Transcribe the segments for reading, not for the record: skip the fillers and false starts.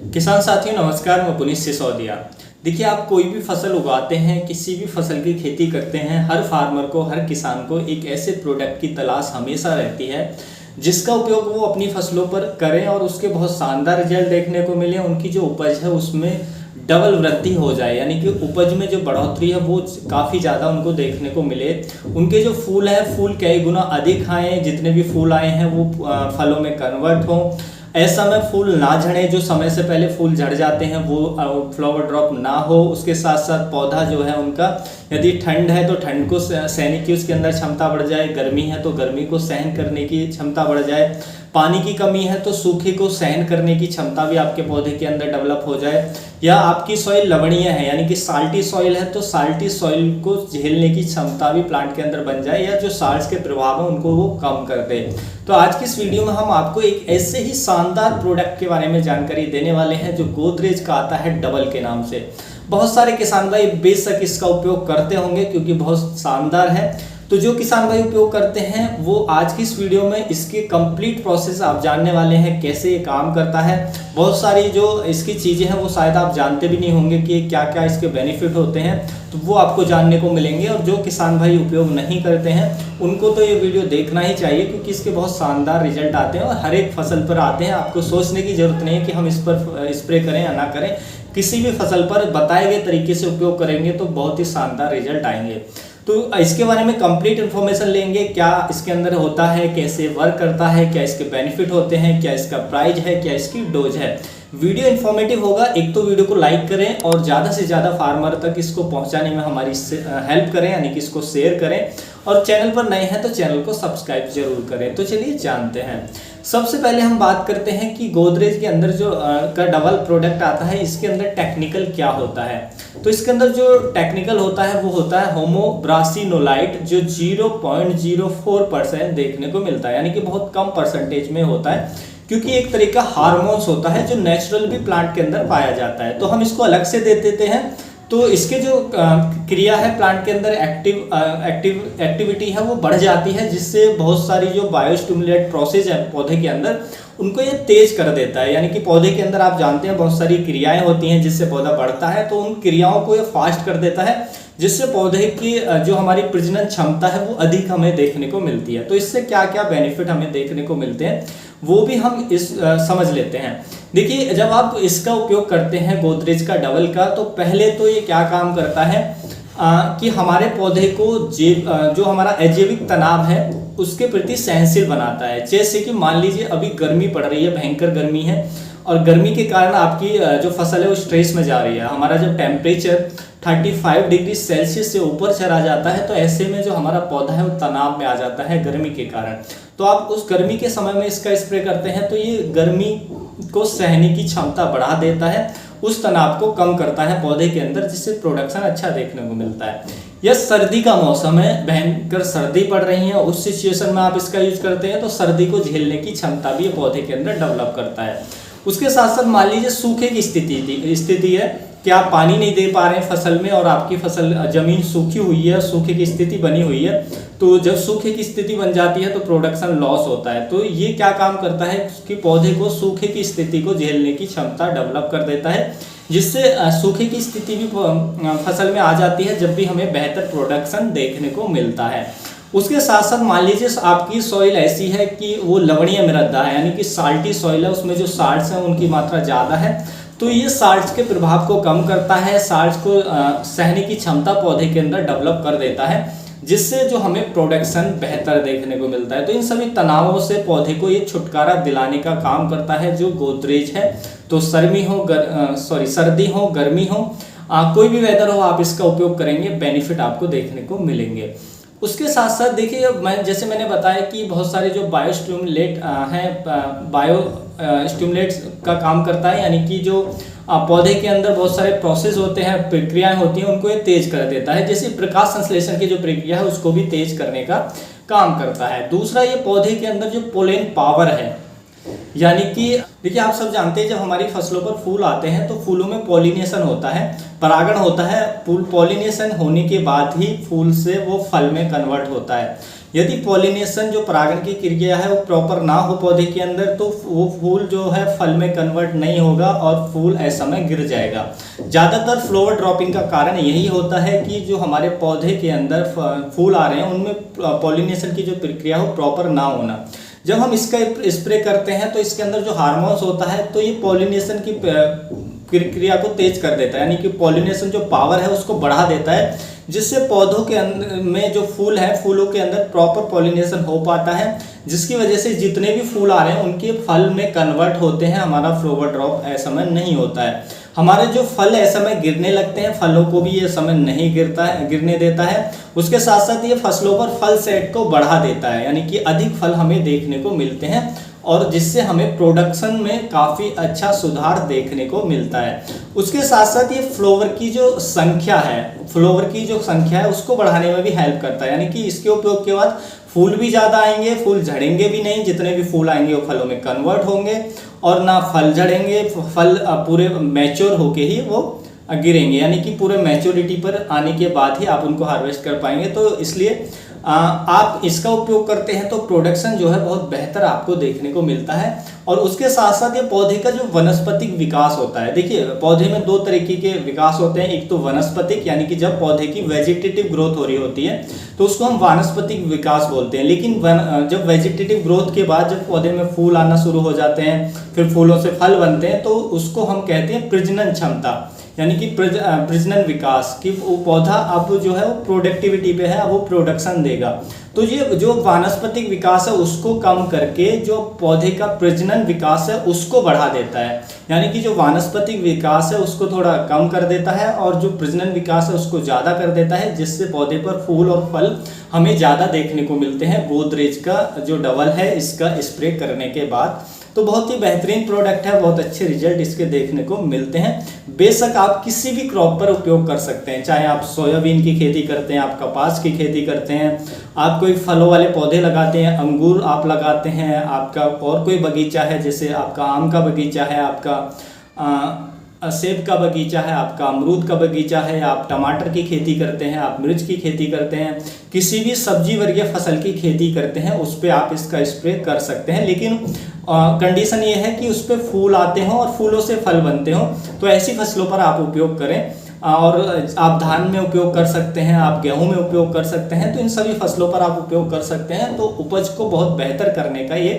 किसान साथियों नमस्कार, मैं पुनीत सिसोदिया। देखिए, आप कोई भी फसल उगाते हैं, किसी भी फसल की खेती करते हैं, हर फार्मर को, हर किसान को एक ऐसे प्रोडक्ट की तलाश हमेशा रहती है जिसका उपयोग वो अपनी फसलों पर करें और उसके बहुत शानदार रिजल्ट देखने को मिले। उनकी जो उपज है उसमें डबल वृद्धि हो जाए, यानी कि उपज में जो बढ़ोतरी है वो काफ़ी ज़्यादा उनको देखने को मिले। उनके जो फूल है, फूल कई गुना अधिक आए, जितने भी फूल आए हैं वो फलों में कन्वर्ट हों। ऐसा में फूल ना झड़े, जो समय से पहले फूल झड़ जाते हैं वो फ्लावर ड्रॉप ना हो। उसके साथ साथ पौधा जो है उनका, यदि ठंड है तो ठंड को सहने की उसके अंदर क्षमता बढ़ जाए, गर्मी है तो गर्मी को सहन करने की क्षमता बढ़ जाए, पानी की कमी है तो सूखे को सहन करने की क्षमता भी आपके पौधे के अंदर डेवलप हो जाए। या आपकी सॉइल लवणीय है, यानी कि साल्टी सॉइल है, तो साल्टी सॉइल को झेलने की क्षमता भी प्लांट के अंदर बन जाए, या जो साल्ट्स के प्रभाव है उनको वो कम कर दे। तो आज की इस वीडियो में हम आपको एक ऐसे ही शानदार प्रोडक्ट के बारे में जानकारी देने वाले हैं जो गोदरेज का आता है डबल के नाम से। बहुत सारे किसान भाई बेशक इसका उपयोग करते होंगे क्योंकि बहुत शानदार है। तो जो किसान भाई उपयोग करते हैं वो आज की इस वीडियो में इसके कंप्लीट प्रोसेस आप जानने वाले हैं, कैसे ये काम करता है। बहुत सारी जो इसकी चीज़ें हैं वो शायद आप जानते भी नहीं होंगे कि क्या क्या इसके बेनिफिट होते हैं, तो वो आपको जानने को मिलेंगे। और जो किसान भाई उपयोग नहीं करते हैं उनको तो ये वीडियो देखना ही चाहिए क्योंकि इसके बहुत शानदार रिजल्ट आते हैं और हर एक फसल पर आते हैं। आपको सोचने की जरूरत नहीं है कि हम इस पर स्प्रे करें या ना करें, किसी भी फसल पर बताए गए तरीके से उपयोग करेंगे तो बहुत ही शानदार रिजल्ट आएंगे। तो इसके बारे में कंप्लीट इन्फॉर्मेशन लेंगे, क्या इसके अंदर होता है, कैसे वर्क करता है, क्या इसके बेनिफिट होते हैं, क्या इसका प्राइस है, क्या इसकी डोज है। वीडियो इन्फॉर्मेटिव होगा। एक तो वीडियो को लाइक करें और ज़्यादा से ज़्यादा फार्मर तक इसको पहुंचाने में हमारी हेल्प करें, यानी कि इसको शेयर करें। और चैनल पर नए हैं तो चैनल को सब्सक्राइब जरूर करें। तो चलिए जानते हैं। सबसे पहले हम बात करते हैं कि गोदरेज के अंदर जो का डबल प्रोडक्ट आता है, इसके अंदर टेक्निकल क्या होता है। तो इसके अंदर जो टेक्निकल होता है वो होता है होमोब्रासिनोलाइट, जो 0.04% देखने को मिलता है, यानी कि बहुत कम परसेंटेज में होता है क्योंकि एक तरह का हार्मोन्स होता है जो नेचुरल भी प्लांट के अंदर पाया जाता है। तो हम इसको अलग से दे देते हैं। तो इसके जो क्रिया है प्लांट के अंदर, एक्टिविटी है वो बढ़ जाती है, जिससे बहुत सारी जो बायोस्टिमुलेट प्रोसेस है पौधे के अंदर उनको ये तेज कर देता है। यानी कि पौधे के अंदर आप जानते हैं बहुत सारी क्रियाएं होती हैं जिससे पौधा बढ़ता है, तो उन क्रियाओं को ये फास्ट कर देता है जिससे पौधे की जो हमारी प्रजनन क्षमता है वो अधिक हमें देखने को मिलती है। तो इससे क्या क्या बेनिफिट हमें देखने को मिलते हैं वो भी हम समझ लेते हैं। देखिए, जब आप इसका उपयोग करते हैं गोदरेज का डबल का, तो पहले तो ये क्या काम करता है कि हमारे पौधे को जो हमारा अजैविक तनाव है उसके प्रति सहनशील बनाता है। जैसे कि मान लीजिए अभी गर्मी पड़ रही है, भयंकर गर्मी है, और गर्मी के कारण आपकी जो फसल है वो स्ट्रेस में जा रही है। हमारा जब टेम्परेचर 35 डिग्री सेल्सियस से ऊपर चला जाता है तो ऐसे में जो हमारा पौधा है वो तनाव में आ जाता है गर्मी के कारण। तो आप उस गर्मी के समय में इसका स्प्रे करते हैं तो ये गर्मी को सहने की क्षमता बढ़ा देता है, उस तनाव को कम करता है पौधे के अंदर, जिससे प्रोडक्शन अच्छा देखने को मिलता है। यह सर्दी का मौसम है, भयंकर सर्दी पड़ रही है, उस सिचुएशन में आप इसका यूज करते हैं तो सर्दी को झेलने की क्षमता भी पौधे के अंदर डेवलप करता है। उसके साथ साथ मान लीजिए सूखे की स्थिति है कि आप पानी नहीं दे पा रहे हैं फसल में और आपकी फसल जमीन सूखी हुई है, सूखे की स्थिति बनी हुई है। तो जब सूखे की स्थिति बन जाती है तो प्रोडक्शन लॉस होता है। तो ये क्या काम करता है कि पौधे को सूखे की स्थिति को झेलने की क्षमता डेवलप कर देता है, जिससे सूखे की स्थिति भी फसल में आ जाती है जब भी हमें बेहतर प्रोडक्शन देखने को मिलता है। उसके साथ साथ मान लीजिए आपकी सॉइल ऐसी है कि वो लवणीय मृदा है, यानी कि साल्टी सॉइल है, उसमें जो साल्ट्स हैं उनकी मात्रा ज़्यादा है, तो ये साल्ट्स के प्रभाव को कम करता है, साल्ट्स को सहने की क्षमता पौधे के अंदर डेवलप कर देता है, जिससे जो हमें प्रोडक्शन बेहतर देखने को मिलता है। तो इन सभी तनावों से पौधे को ये छुटकारा दिलाने का काम करता है जो गोदरेज है। तो सर्दी हो गर्मी हो, कोई भी वेदर हो, आप इसका उपयोग करेंगे, बेनिफिट आपको देखने को मिलेंगे। उसके साथ साथ देखिए, जैसे मैंने बताया कि बहुत सारे जो बायोस्टिमुलेट हैं, बायोस्टिमुलेट्स का काम करता है, यानी कि जो पौधे के अंदर बहुत सारे प्रोसेस होते हैं, प्रक्रियाएं होती हैं, उनको ये तेज कर देता है। जैसे प्रकाश संश्लेषण की जो प्रक्रिया है उसको भी तेज करने का काम करता है। दूसरा, ये पौधे के अंदर जो पोलेन पावर है, यानी कि देखिए, आप सब जानते हैं जब हमारी फसलों पर फूल आते हैं तो फूलों में पॉलिनेशन होता है, परागण होता है। पॉलिनेशन होने के बाद ही फूल से वो फल में कन्वर्ट होता है। यदि पॉलिनेशन जो परागण की क्रिया है वो प्रॉपर ना हो पौधे के अंदर तो वो फूल जो है फल में कन्वर्ट नहीं होगा और फूल ऐसा में गिर जाएगा। ज़्यादातर फ्लावर ड्रॉपिंग का कारण यही होता है कि जो हमारे पौधे के अंदर फूल आ रहे हैं उनमें पॉलिनेशन की जो प्रक्रिया हो प्रॉपर ना होना। जब हम इसका स्प्रे करते हैं तो इसके अंदर जो हार्मोन्स होता है तो ये पॉलिनेशन की प्रक्रिया को तेज कर देता है, यानी कि पॉलिनेशन जो पावर है उसको बढ़ा देता है, जिससे पौधों के अंदर में जो फूल है फूलों के अंदर प्रॉपर पॉलिनेशन हो पाता है, जिसकी वजह से जितने भी फूल आ रहे हैं उनके फल में कन्वर्ट होते हैं। हमारा फ्लावर ड्रॉप ऐसा में नहीं होता है। हमारे जो फल ऐसा में गिरने लगते हैं, फलों को भी ये समय नहीं गिरने देता है। उसके साथ साथ ये फसलों पर फल सेट को बढ़ा देता है, यानी कि अधिक फल हमें देखने को मिलते हैं और जिससे हमें प्रोडक्शन में काफ़ी अच्छा सुधार देखने को मिलता है। उसके साथ साथ ये फ्लावर की जो संख्या है उसको बढ़ाने में भी हेल्प करता है, यानी कि इसके उपयोग के बाद फूल भी ज़्यादा आएंगे, फूल झड़ेंगे भी नहीं। जितने भी फूल आएंगे वो फलों में कन्वर्ट होंगे और ना फल झड़ेंगे, फल पूरे मैच्योर होके ही वो गिरेंगे, यानी कि पूरे मैच्योरिटी पर आने के बाद ही आप उनको हार्वेस्ट कर पाएंगे। तो इसलिए आप इसका उपयोग करते हैं तो प्रोडक्शन जो है बहुत बेहतर आपको देखने को मिलता है। और उसके साथ साथ ये पौधे का जो वनस्पतिक विकास होता है, देखिए पौधे में दो तरीके के विकास होते हैं। एक तो वनस्पतिक, यानी कि जब पौधे की वेजिटेटिव ग्रोथ हो रही होती है तो उसको हम वानस्पतिक विकास बोलते हैं। लेकिन जब वेजिटेटिव ग्रोथ के बाद जब पौधे में फूल आना शुरू हो जाते हैं, फिर फूलों से फल बनते हैं, तो उसको हम कहते हैं प्रजनन क्षमता, यानी कि प्रजनन विकास, कि वो पौधा अब जो है वो प्रोडक्टिविटी पे है, अब वो प्रोडक्शन देगा। तो ये जो वानस्पतिक विकास है उसको कम करके जो पौधे का प्रजनन विकास है उसको बढ़ा देता है, यानी कि जो वानस्पतिक विकास है उसको थोड़ा कम कर देता है और जो प्रजनन विकास है उसको ज़्यादा कर देता है, जिससे पौधे पर फूल और फल हमें ज़्यादा देखने को मिलते हैं। गोदरेज का जो डबल है इसका स्प्रे करने के बाद तो बहुत ही बेहतरीन प्रोडक्ट है, बहुत अच्छे रिजल्ट इसके देखने को मिलते हैं। बेशक आप किसी भी क्रॉप पर उपयोग कर सकते हैं, चाहे आप सोयाबीन की खेती करते हैं, आप कपास की खेती करते हैं, आप कोई फलों वाले पौधे लगाते हैं, अंगूर आप लगाते हैं, आपका और कोई बगीचा है, जैसे आपका आम का बगीचा है, आपका सेब का बगीचा है, आपका अमरूद का बगीचा है, आप टमाटर की खेती करते हैं, आप मिर्च की खेती करते हैं, किसी भी सब्जी वर्गीय फसल की खेती करते हैं, उस पर आप इसका स्प्रे कर सकते हैं। लेकिन कंडीशन ये है कि उस पर फूल आते हों और फूलों से फल बनते हों, तो ऐसी फसलों पर आप उपयोग करें। और आप धान में उपयोग कर सकते हैं, आप गेहूं में उपयोग कर सकते हैं, तो इन सभी फसलों पर आप उपयोग कर सकते हैं। तो उपज को बहुत बेहतर करने का ये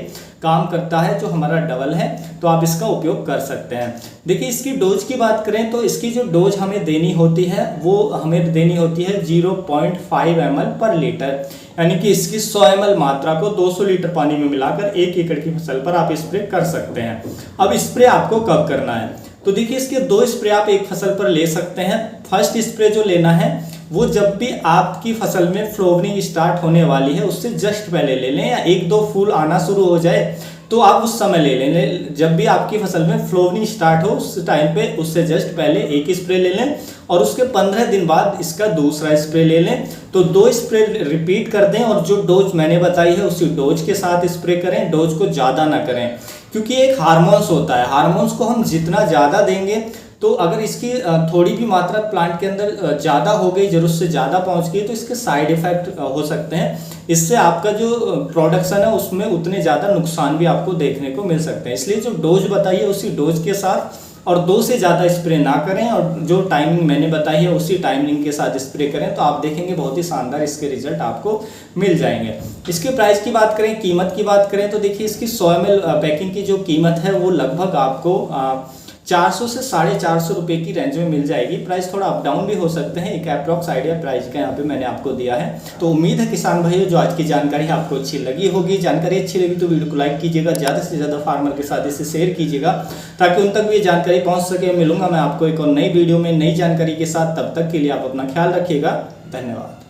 काम करता है जो हमारा डबल है, तो आप इसका उपयोग कर सकते हैं। देखिए इसकी डोज की बात करें तो इसकी जो डोज हमें देनी होती है वो हमें देनी होती है 0.5 ml पर लीटर, यानी कि इसकी 100 ml मात्रा को 200 लीटर पानी में मिलाकर 1 एकड़ की फसल पर आप स्प्रे कर सकते हैं। अब स्प्रे आपको कब करना है, तो देखिए इसके दो स्प्रे आप एक फसल पर ले सकते हैं। फर्स्ट स्प्रे जो लेना है वो जब भी आपकी फसल में फ्लावरिंग स्टार्ट होने वाली है उससे जस्ट पहले ले लें, या एक दो फूल आना शुरू हो जाए तो आप उस समय ले लें। जब भी आपकी फसल में फ्लावरिंग स्टार्ट हो उस टाइम पे उससे जस्ट पहले एक स्प्रे ले लें और उसके 15 दिन बाद इसका दूसरा स्प्रे ले लें। तो 2 स्प्रे रिपीट कर दें और जो डोज मैंने बताई है उसी डोज के साथ स्प्रे करें, डोज को ज़्यादा ना करें, क्योंकि एक हार्मोन्स होता है, हार्मोन्स को हम जितना ज़्यादा देंगे तो अगर इसकी थोड़ी भी मात्रा प्लांट के अंदर ज़्यादा हो गई, जरूरत से ज़्यादा पहुंच गई, तो इसके साइड इफेक्ट हो सकते हैं। इससे आपका जो प्रोडक्शन है उसमें उतने ज़्यादा नुकसान भी आपको देखने को मिल सकते हैं। इसलिए जो डोज बताई है उसी डोज के साथ और 2 से ज़्यादा स्प्रे ना करें, और जो टाइमिंग मैंने बताई है उसी टाइमिंग के साथ स्प्रे करें, तो आप देखेंगे बहुत ही शानदार इसके रिजल्ट आपको मिल जाएंगे। इसके प्राइस की बात करें, कीमत की बात करें, तो देखिए इसकी 100 ml पैकिंग की जो कीमत है वो लगभग आपको 400 से 450 रुपये की रेंज में मिल जाएगी। प्राइस थोड़ा अप डाउन भी हो सकते हैं, एक अप्रॉक्स आइडिया प्राइस का यहाँ पे मैंने आपको दिया है। तो उम्मीद है किसान भाइयों जो आज की जानकारी आपको अच्छी लगी होगी। जानकारी अच्छी लगी तो वीडियो को लाइक कीजिएगा, ज़्यादा से ज़्यादा फार्मर के साथ इसे शेयर कीजिएगा ताकि उन तक भी ये जानकारी पहुँच सके। मिलूंगा मैं आपको एक और नई वीडियो में नई जानकारी के साथ, तब तक के लिए आप अपना ख्याल रखिएगा। धन्यवाद।